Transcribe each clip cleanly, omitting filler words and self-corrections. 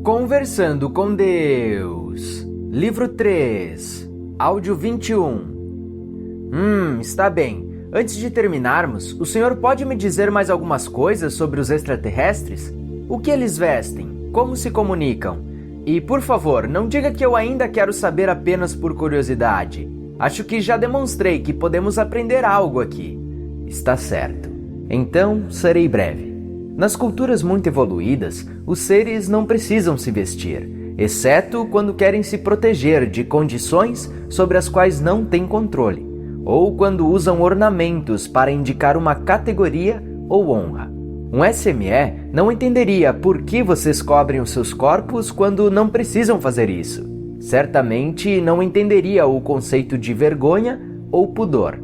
Conversando com Deus, Livro 3, Áudio 21. Está bem. Antes de terminarmos, o senhor pode me dizer mais algumas coisas sobre os extraterrestres? O que eles vestem? Como se comunicam? E, por favor, não diga que eu ainda quero saber apenas por curiosidade. Acho que já demonstrei que podemos aprender algo aqui. Está certo. Então, serei breve. Nas culturas muito evoluídas, os seres não precisam se vestir, exceto quando querem se proteger de condições sobre as quais não têm controle, ou quando usam ornamentos para indicar uma categoria ou honra. Um SME não entenderia por que vocês cobrem os seus corpos quando não precisam fazer isso. Certamente não entenderia o conceito de vergonha ou pudor.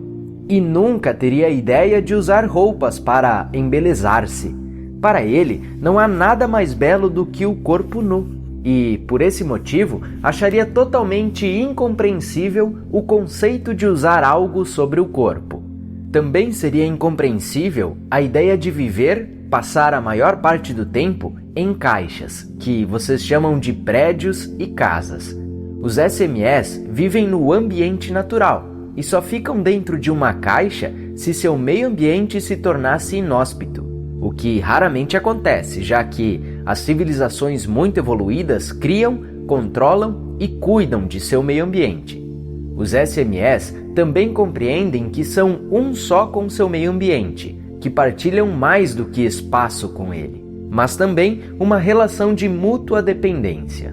E nunca teria a ideia de usar roupas para embelezar-se. Para ele, não há nada mais belo do que o corpo nu. E, por esse motivo, acharia totalmente incompreensível o conceito de usar algo sobre o corpo. Também seria incompreensível a ideia de viver, passar a maior parte do tempo, em caixas, que vocês chamam de prédios e casas. Os SMEs vivem no ambiente natural e só ficam dentro de uma caixa se seu meio ambiente se tornasse inóspito, o que raramente acontece, já que as civilizações muito evoluídas criam, controlam e cuidam de seu meio ambiente. Os SMEs também compreendem que são um só com seu meio ambiente, que partilham mais do que espaço com ele, mas também uma relação de mútua dependência.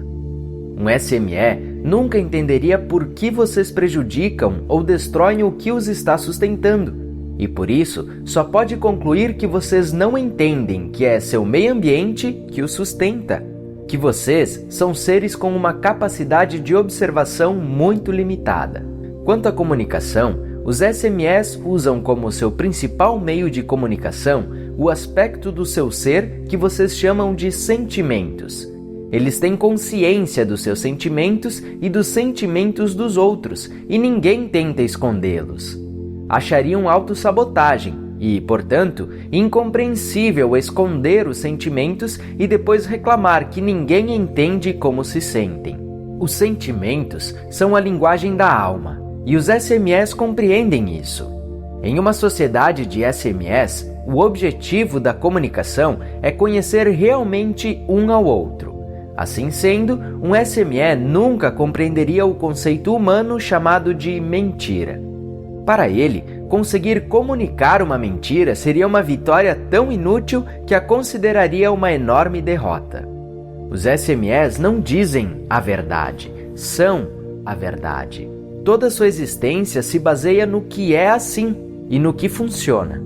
Um SME nunca entenderia por que vocês prejudicam ou destroem o que os está sustentando, e por isso só pode concluir que vocês não entendem que é seu meio ambiente que o sustenta, que vocês são seres com uma capacidade de observação muito limitada. Quanto à comunicação, os SMEs usam como seu principal meio de comunicação o aspecto do seu ser que vocês chamam de sentimentos. Eles têm consciência dos seus sentimentos e dos sentimentos dos outros, e ninguém tenta escondê-los. Achariam autossabotagem e, portanto, incompreensível esconder os sentimentos e depois reclamar que ninguém entende como se sentem. Os sentimentos são a linguagem da alma, e os SMEs compreendem isso. Em uma sociedade de SMEs, o objetivo da comunicação é conhecer realmente um ao outro. Assim sendo, um SME nunca compreenderia o conceito humano chamado de mentira. Para ele, conseguir comunicar uma mentira seria uma vitória tão inútil que a consideraria uma enorme derrota. Os SMEs não dizem a verdade, são a verdade. Toda sua existência se baseia no que é assim e no que funciona.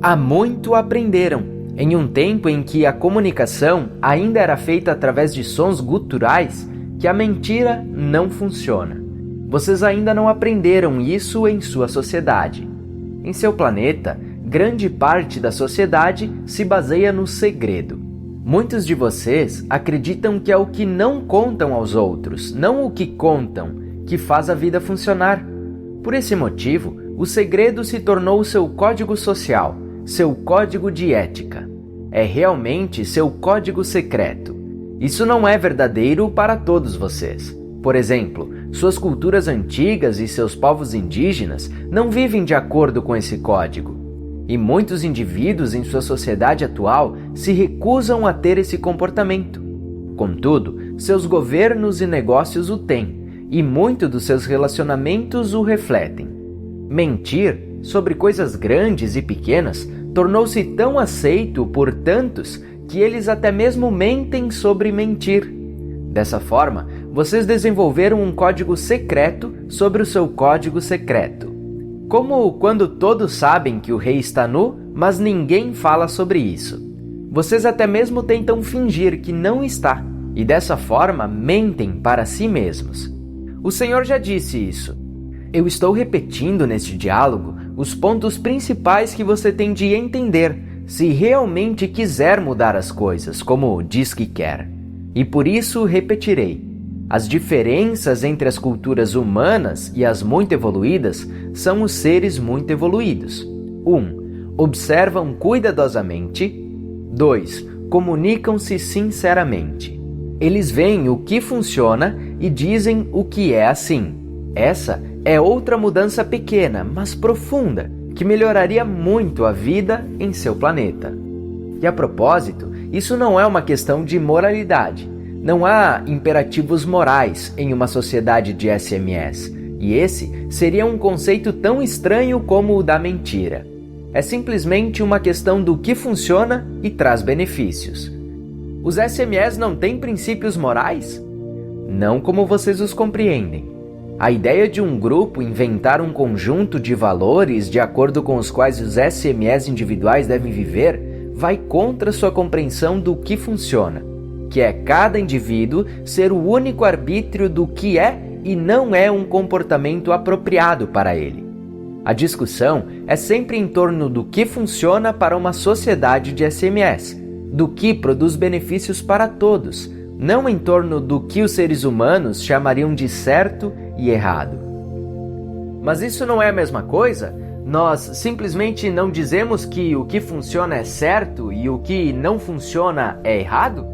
Há muito aprenderam, em um tempo em que a comunicação ainda era feita através de sons guturais, que a mentira não funciona. Vocês ainda não aprenderam isso em sua sociedade. Em seu planeta, grande parte da sociedade se baseia no segredo. Muitos de vocês acreditam que é o que não contam aos outros, não o que contam, que faz a vida funcionar. Por esse motivo, o segredo se tornou seu código social, seu código de ética. É realmente seu código secreto. Isso não é verdadeiro para todos vocês. Por exemplo, suas culturas antigas e seus povos indígenas não vivem de acordo com esse código. E muitos indivíduos em sua sociedade atual se recusam a ter esse comportamento. Contudo, seus governos e negócios o têm, e muitos dos seus relacionamentos o refletem. Mentir sobre coisas grandes e pequenas tornou-se tão aceito por tantos que eles até mesmo mentem sobre mentir. Dessa forma, vocês desenvolveram um código secreto sobre o seu código secreto. Como quando todos sabem que o rei está nu, mas ninguém fala sobre isso. Vocês até mesmo tentam fingir que não está, e dessa forma mentem para si mesmos. O Senhor já disse isso. Eu estou repetindo neste diálogo os pontos principais que você tem de entender se realmente quiser mudar as coisas, como diz que quer. E por isso repetirei. As diferenças entre as culturas humanas e as muito evoluídas são os seres muito evoluídos. 1. Observam cuidadosamente. 2. Comunicam-se sinceramente. Eles veem o que funciona e dizem o que é assim. Essa é outra mudança pequena, mas profunda, que melhoraria muito a vida em seu planeta. E a propósito, isso não é uma questão de moralidade. Não há imperativos morais em uma sociedade de SMS, e esse seria um conceito tão estranho como o da mentira. É simplesmente uma questão do que funciona e traz benefícios. Os SMS não têm princípios morais? Não como vocês os compreendem. A ideia de um grupo inventar um conjunto de valores de acordo com os quais os SMS individuais devem viver vai contra sua compreensão do que funciona, que é cada indivíduo ser o único arbítrio do que é e não é um comportamento apropriado para ele. A discussão é sempre em torno do que funciona para uma sociedade de SMS, do que produz benefícios para todos, não em torno do que os seres humanos chamariam de certo e errado. Mas isso não é a mesma coisa? Nós simplesmente não dizemos que o que funciona é certo e o que não funciona é errado?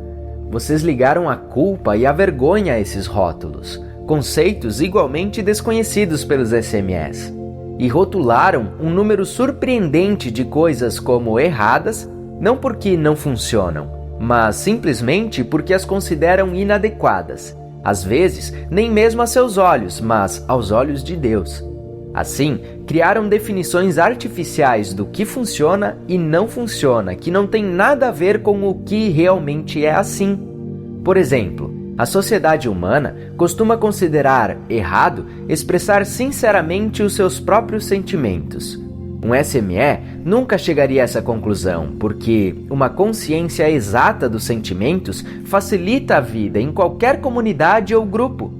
Vocês ligaram a culpa e a vergonha a esses rótulos, conceitos igualmente desconhecidos pelos SMS, e rotularam um número surpreendente de coisas como erradas, não porque não funcionam, mas simplesmente porque as consideram inadequadas, às vezes nem mesmo a seus olhos, mas aos olhos de Deus. Assim, criaram definições artificiais do que funciona e não funciona, que não tem nada a ver com o que realmente é assim. Por exemplo, a sociedade humana costuma considerar errado expressar sinceramente os seus próprios sentimentos. Um SME nunca chegaria a essa conclusão, porque uma consciência exata dos sentimentos facilita a vida em qualquer comunidade ou grupo.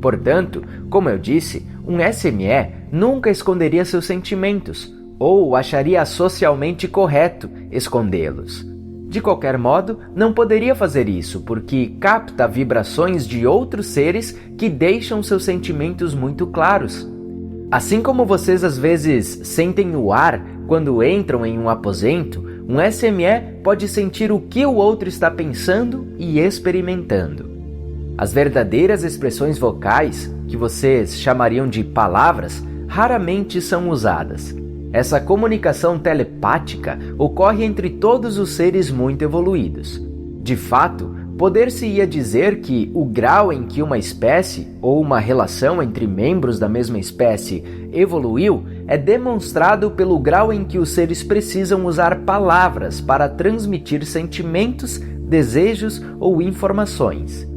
Portanto, como eu disse, um SME nunca esconderia seus sentimentos, ou acharia socialmente correto escondê-los. De qualquer modo, não poderia fazer isso, porque capta vibrações de outros seres que deixam seus sentimentos muito claros. Assim como vocês às vezes sentem o ar quando entram em um aposento, um SME pode sentir o que o outro está pensando e experimentando. As verdadeiras expressões vocais, que vocês chamariam de palavras, raramente são usadas. Essa comunicação telepática ocorre entre todos os seres muito evoluídos. De fato, poder-se-ia dizer que o grau em que uma espécie ou uma relação entre membros da mesma espécie evoluiu é demonstrado pelo grau em que os seres precisam usar palavras para transmitir sentimentos, desejos ou informações.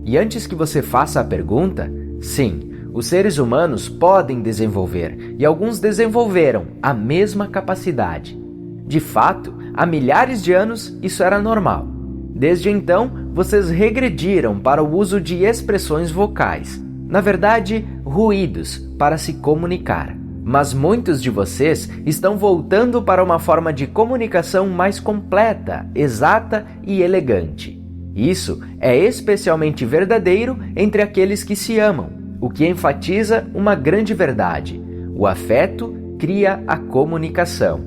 E antes que você faça a pergunta, sim, os seres humanos podem desenvolver, e alguns desenvolveram a mesma capacidade. De fato, há milhares de anos isso era normal. Desde então, vocês regrediram para o uso de expressões vocais, na verdade, ruídos, para se comunicar. Mas muitos de vocês estão voltando para uma forma de comunicação mais completa, exata e elegante. Isso é especialmente verdadeiro entre aqueles que se amam, o que enfatiza uma grande verdade: o afeto cria a comunicação.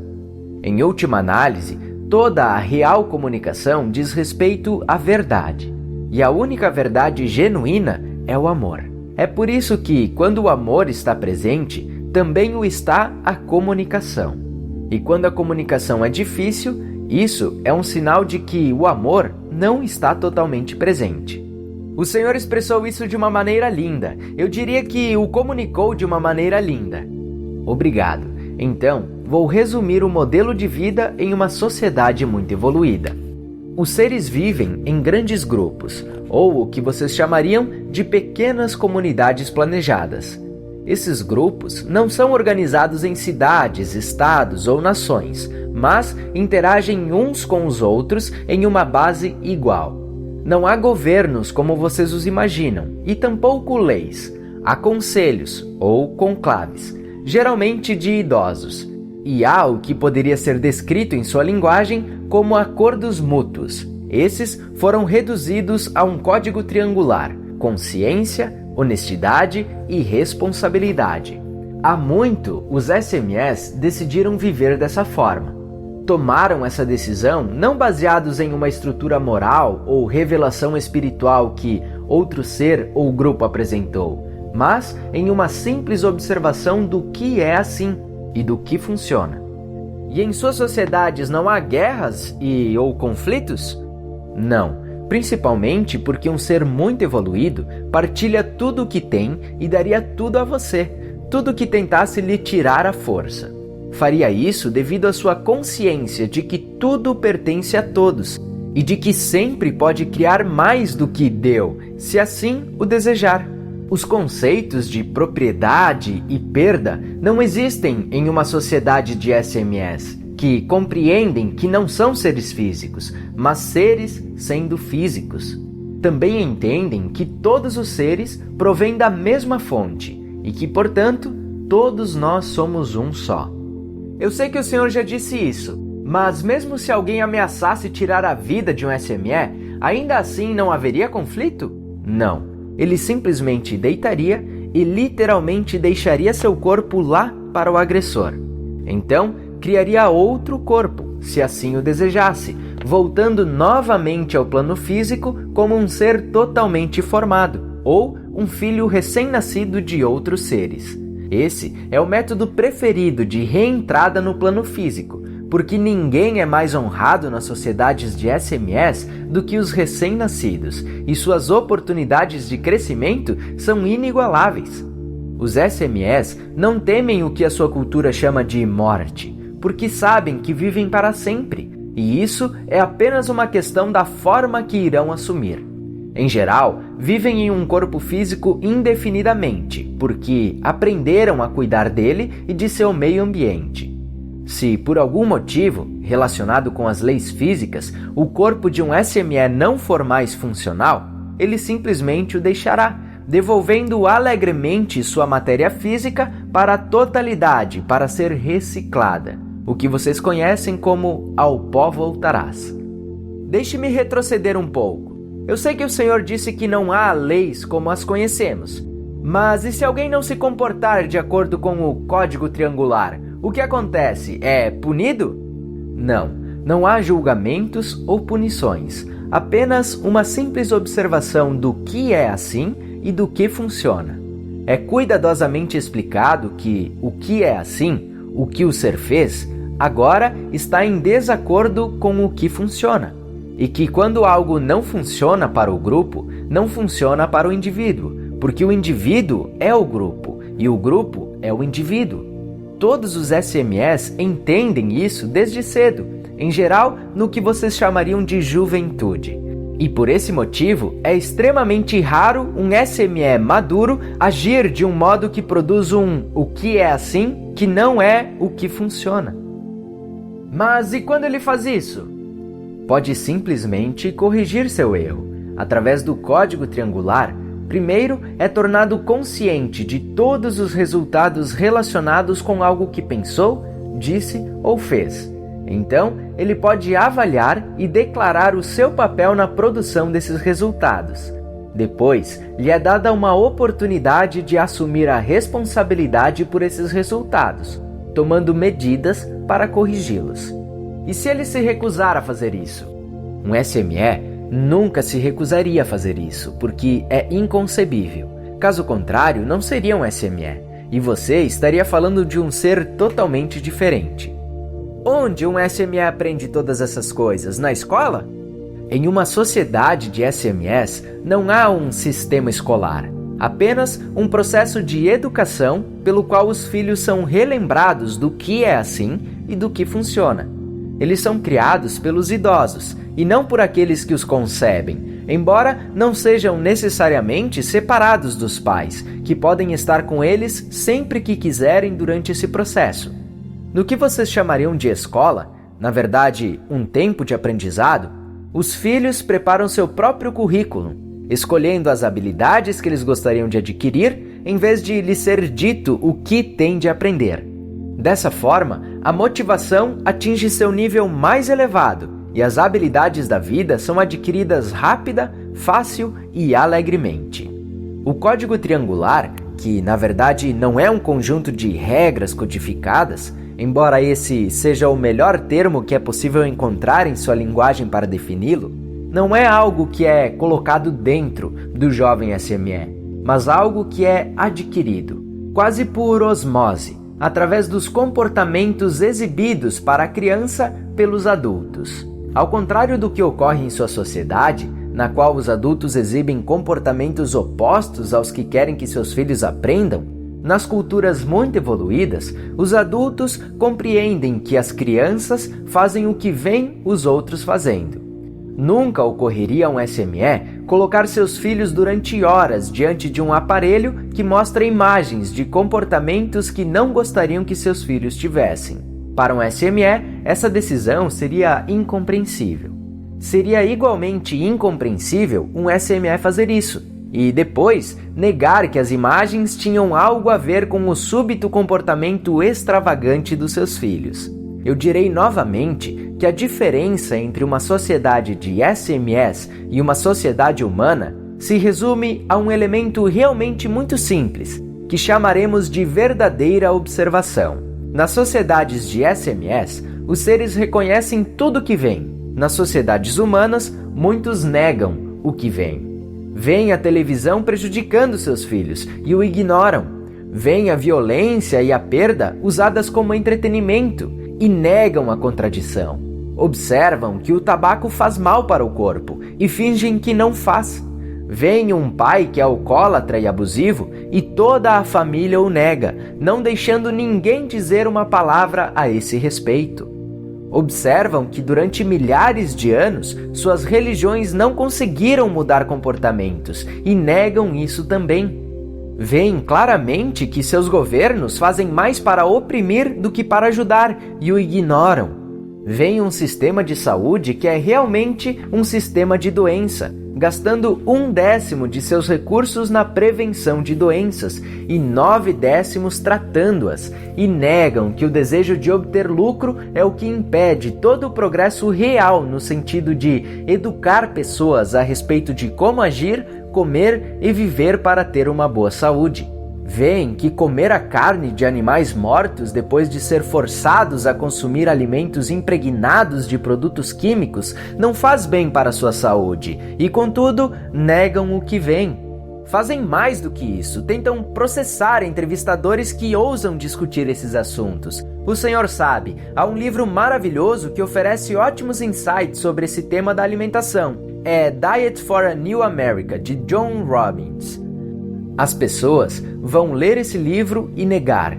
Em última análise, toda a real comunicação diz respeito à verdade, e a única verdade genuína é o amor. É por isso que, quando o amor está presente, também o está a comunicação. E quando a comunicação é difícil, isso é um sinal de que o amor não está totalmente presente. O Senhor expressou isso de uma maneira linda. Eu diria que o comunicou de uma maneira linda. Obrigado. Então, vou resumir o modelo de vida em uma sociedade muito evoluída. Os seres vivem em grandes grupos, ou o que vocês chamariam de pequenas comunidades planejadas. Esses grupos não são organizados em cidades, estados ou nações, mas interagem uns com os outros em uma base igual. Não há governos como vocês os imaginam, e tampouco leis. Há conselhos, ou conclaves, geralmente de idosos. E há o que poderia ser descrito em sua linguagem como acordos mútuos. Esses foram reduzidos a um código triangular: consciência, honestidade e responsabilidade. Há muito, os SMS decidiram viver dessa forma. tomaram essa decisão não baseados em uma estrutura moral ou revelação espiritual que outro ser ou grupo apresentou, mas em uma simples observação do que é assim e do que funciona. E em suas sociedades não há guerras ou conflitos? Não, principalmente porque um ser muito evoluído partilha tudo o que tem e daria tudo a você, tudo que tentasse lhe tirar a força. Faria isso devido à sua consciência de que tudo pertence a todos e de que sempre pode criar mais do que deu, se assim o desejar. Os conceitos de propriedade e perda não existem em uma sociedade de SMS, que compreendem que não são seres físicos, mas seres sendo físicos. Também entendem que todos os seres provêm da mesma fonte e que, portanto, todos nós somos um só. Eu sei que o Senhor já disse isso, mas mesmo se alguém ameaçasse tirar a vida de um SME, ainda assim não haveria conflito? Não. Ele simplesmente deitaria e literalmente deixaria seu corpo lá para o agressor. Então, criaria outro corpo, se assim o desejasse, voltando novamente ao plano físico como um ser totalmente formado, ou um filho recém-nascido de outros seres. Esse é o método preferido de reentrada no plano físico, porque ninguém é mais honrado nas sociedades de SMS do que os recém-nascidos, e suas oportunidades de crescimento são inigualáveis. Os SMS não temem o que a sua cultura chama de morte, porque sabem que vivem para sempre, e isso é apenas uma questão da forma que irão assumir. Em geral, vivem em um corpo físico indefinidamente, porque aprenderam a cuidar dele e de seu meio ambiente. Se, por algum motivo, relacionado com as leis físicas, o corpo de um SME não for mais funcional, ele simplesmente o deixará, devolvendo alegremente sua matéria física para a totalidade para ser reciclada, o que vocês conhecem como ao pó voltarás. Deixe-me retroceder um pouco. Eu sei que o Senhor disse que não há leis como as conhecemos, mas e se alguém não se comportar de acordo com o código triangular, o que acontece? É punido? Não há julgamentos ou punições, apenas uma simples observação do que é assim e do que funciona. É cuidadosamente explicado que o que é assim, o que o ser fez, agora está em desacordo com o que funciona. E que quando algo não funciona para o grupo, não funciona para o indivíduo, porque o indivíduo é o grupo e o grupo é o indivíduo. Todos os SMEs entendem isso desde cedo, em geral no que vocês chamariam de juventude. E por esse motivo, é extremamente raro um SME maduro agir de um modo que produz o que é assim, que não é o que funciona. Mas e quando ele faz isso? Pode simplesmente corrigir seu erro. Através do código triangular, primeiro é tornado consciente de todos os resultados relacionados com algo que pensou, disse ou fez. Então, ele pode avaliar e declarar o seu papel na produção desses resultados. Depois, lhe é dada uma oportunidade de assumir a responsabilidade por esses resultados, tomando medidas para corrigi-los. E se ele se recusar a fazer isso? Um SME nunca se recusaria a fazer isso, porque é inconcebível. Caso contrário, não seria um SME, e você estaria falando de um ser totalmente diferente. Onde um SME aprende todas essas coisas? Na escola? Em uma sociedade de SMEs, não há um sistema escolar, apenas um processo de educação pelo qual os filhos são relembrados do que é assim e do que funciona. Eles são criados pelos idosos e não por aqueles que os concebem, embora não sejam necessariamente separados dos pais, que podem estar com eles sempre que quiserem durante esse processo. No que vocês chamariam de escola, na verdade, um tempo de aprendizado, os filhos preparam seu próprio currículo, escolhendo as habilidades que eles gostariam de adquirir, em vez de lhes ser dito o que têm de aprender. Dessa forma, a motivação atinge seu nível mais elevado e as habilidades da vida são adquiridas rápida, fácil e alegremente. O código triangular, que na verdade não é um conjunto de regras codificadas, embora esse seja o melhor termo que é possível encontrar em sua linguagem para defini-lo, não é algo que é colocado dentro do jovem SME, mas algo que é adquirido, quase por osmose, através dos comportamentos exibidos para a criança pelos adultos. Ao contrário do que ocorre em sua sociedade, na qual os adultos exibem comportamentos opostos aos que querem que seus filhos aprendam, nas culturas muito evoluídas, os adultos compreendem que as crianças fazem o que veem os outros fazendo. Nunca ocorreria a um SME colocar seus filhos durante horas diante de um aparelho que mostra imagens de comportamentos que não gostariam que seus filhos tivessem. Para um SME, essa decisão seria incompreensível. Seria igualmente incompreensível um SME fazer isso, e depois negar que as imagens tinham algo a ver com o súbito comportamento extravagante dos seus filhos. Eu direi novamente que a diferença entre uma sociedade de SMEs e uma sociedade humana se resume a um elemento realmente muito simples, que chamaremos de verdadeira observação. Nas sociedades de SMEs, os seres reconhecem tudo o que vem. Nas sociedades humanas, muitos negam o que vem. Veem a televisão prejudicando seus filhos e o ignoram. Veem a violência e a perda usadas como entretenimento e negam a contradição. Observam que o tabaco faz mal para o corpo e fingem que não faz. Veem um pai que é alcoólatra e abusivo e toda a família o nega, não deixando ninguém dizer uma palavra a esse respeito. Observam que durante milhares de anos suas religiões não conseguiram mudar comportamentos e negam isso também. Veem claramente que seus governos fazem mais para oprimir do que para ajudar e o ignoram. Veem um sistema de saúde que é realmente um sistema de doença, gastando 1/10 de seus recursos na prevenção de doenças e 9/10 tratando-as, e negam que o desejo de obter lucro é o que impede todo o progresso real no sentido de educar pessoas a respeito de como agir, comer e viver para ter uma boa saúde. Veem que comer a carne de animais mortos depois de ser forçados a consumir alimentos impregnados de produtos químicos não faz bem para a sua saúde e, contudo, negam o que vem. Fazem mais do que isso, tentam processar entrevistadores que ousam discutir esses assuntos. O senhor sabe, há um livro maravilhoso que oferece ótimos insights sobre esse tema da alimentação. É Diet for a New America, de John Robbins. As pessoas vão ler esse livro e negar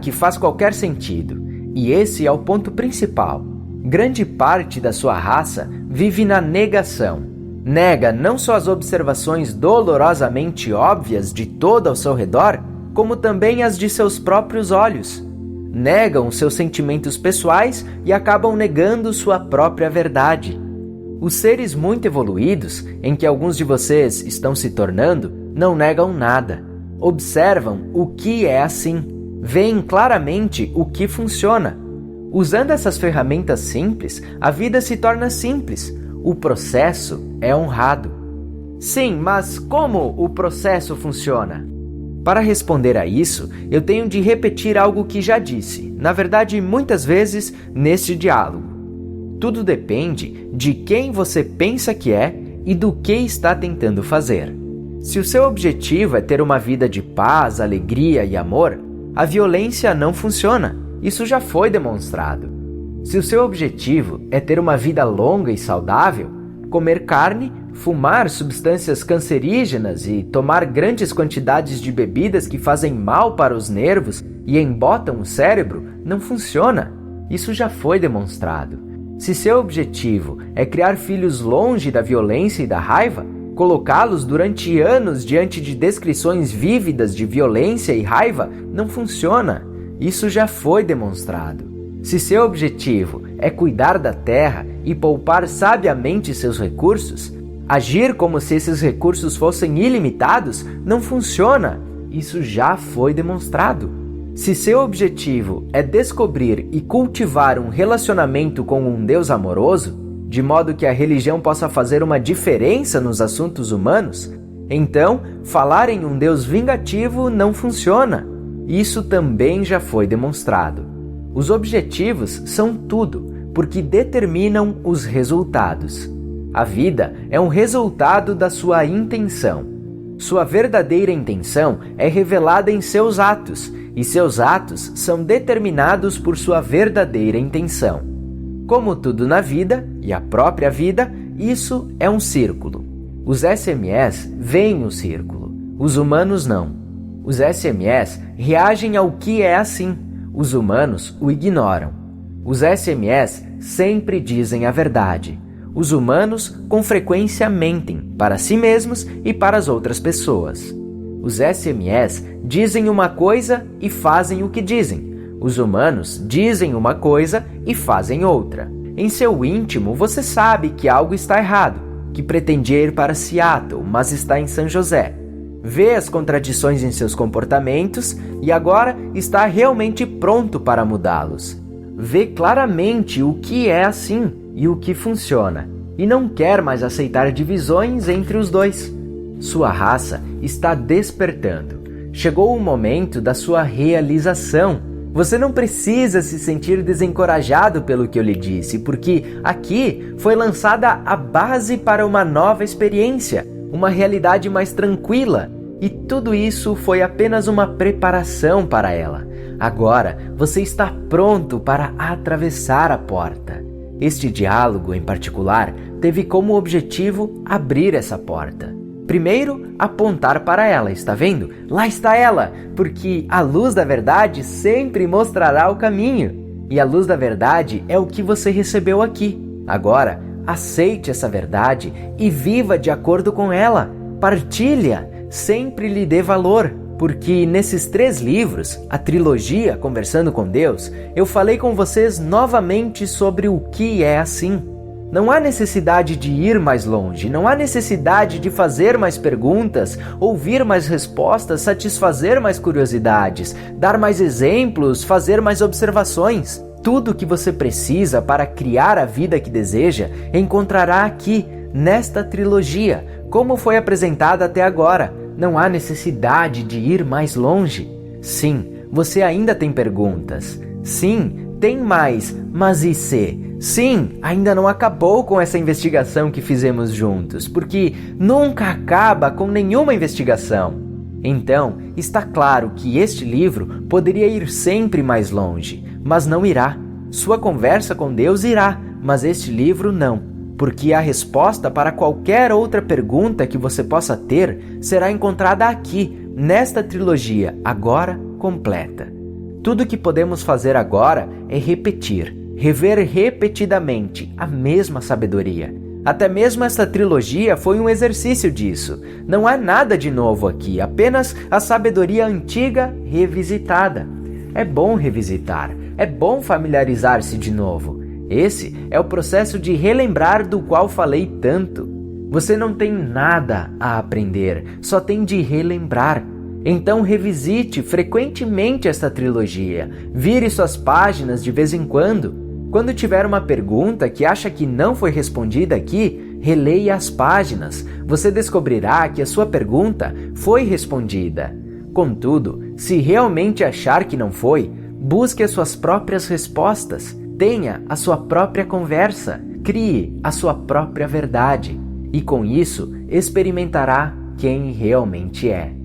que faz qualquer sentido. E esse é o ponto principal. Grande parte da sua raça vive na negação. Nega não só as observações dolorosamente óbvias de todo ao seu redor, como também as de seus próprios olhos. Negam seus sentimentos pessoais e acabam negando sua própria verdade. Os seres muito evoluídos, em que alguns de vocês estão se tornando, não negam nada. Observam o que é assim. Veem claramente o que funciona. Usando essas ferramentas simples, a vida se torna simples. O processo é honrado. Sim, mas como o processo funciona? Para responder a isso, eu tenho de repetir algo que já disse, na verdade, muitas vezes, neste diálogo. Tudo depende de quem você pensa que é e do que está tentando fazer. Se o seu objetivo é ter uma vida de paz, alegria e amor, a violência não funciona. Isso já foi demonstrado. Se o seu objetivo é ter uma vida longa e saudável, comer carne, fumar substâncias cancerígenas e tomar grandes quantidades de bebidas que fazem mal para os nervos e embotam o cérebro, não funciona. Isso já foi demonstrado. Se seu objetivo é criar filhos longe da violência e da raiva, colocá-los durante anos diante de descrições vívidas de violência e raiva, não funciona. Isso já foi demonstrado. Se seu objetivo é cuidar da terra e poupar sabiamente seus recursos, agir como se esses recursos fossem ilimitados, não funciona. Isso já foi demonstrado. Se seu objetivo é descobrir e cultivar um relacionamento com um Deus amoroso, de modo que a religião possa fazer uma diferença nos assuntos humanos, então falar em um Deus vingativo não funciona. Isso também já foi demonstrado. Os objetivos são tudo, porque determinam os resultados. A vida é um resultado da sua intenção. Sua verdadeira intenção é revelada em seus atos, e seus atos são determinados por sua verdadeira intenção. Como tudo na vida, e a própria vida, isso é um círculo. Os SMS veem o círculo, os humanos não. Os SMS reagem ao que é assim, os humanos o ignoram. Os SMS sempre dizem a verdade. Os humanos com frequência mentem para si mesmos e para as outras pessoas. Os SMS dizem uma coisa e fazem o que dizem. Os humanos dizem uma coisa e fazem outra. Em seu íntimo, você sabe que algo está errado, que pretendia ir para Seattle, mas está em São José. Vê as contradições em seus comportamentos e agora está realmente pronto para mudá-los. Vê claramente o que é assim e o que funciona, e não quer mais aceitar divisões entre os dois. Sua raça está despertando. Chegou o momento da sua realização. Você não precisa se sentir desencorajado pelo que eu lhe disse, porque aqui foi lançada a base para uma nova experiência, uma realidade mais tranquila, e tudo isso foi apenas uma preparação para ela. Agora você está pronto para atravessar a porta. Este diálogo, em particular, teve como objetivo abrir essa porta. Primeiro, apontar para ela, está vendo? Lá está ela, porque a luz da verdade sempre mostrará o caminho. E a luz da verdade é o que você recebeu aqui. Agora, aceite essa verdade e viva de acordo com ela. Partilha, sempre lhe dê valor. Porque nesses 3 livros, a trilogia Conversando com Deus, eu falei com vocês novamente sobre o que é assim. Não há necessidade de ir mais longe, não há necessidade de fazer mais perguntas, ouvir mais respostas, satisfazer mais curiosidades, dar mais exemplos, fazer mais observações. Tudo o que você precisa para criar a vida que deseja, encontrará aqui, nesta trilogia, como foi apresentada até agora. Não há necessidade de ir mais longe. Sim, você ainda tem perguntas. Sim, tem mais, mas e se? Sim, ainda não acabou com essa investigação que fizemos juntos, porque nunca acaba com nenhuma investigação. Então, está claro que este livro poderia ir sempre mais longe, mas não irá. Sua conversa com Deus irá, mas este livro não. Porque a resposta para qualquer outra pergunta que você possa ter será encontrada aqui, nesta trilogia, agora completa. Tudo que podemos fazer agora é repetir, rever repetidamente a mesma sabedoria. Até mesmo esta trilogia foi um exercício disso. Não há nada de novo aqui, apenas a sabedoria antiga revisitada. É bom revisitar, é bom familiarizar-se de novo. Esse é o processo de relembrar do qual falei tanto. Você não tem nada a aprender, só tem de relembrar. Então revisite frequentemente esta trilogia, vire suas páginas de vez em quando. Quando tiver uma pergunta que acha que não foi respondida aqui, releia as páginas. Você descobrirá que a sua pergunta foi respondida. Contudo, se realmente achar que não foi, busque as suas próprias respostas. Tenha a sua própria conversa, crie a sua própria verdade e com isso experimentará quem realmente é.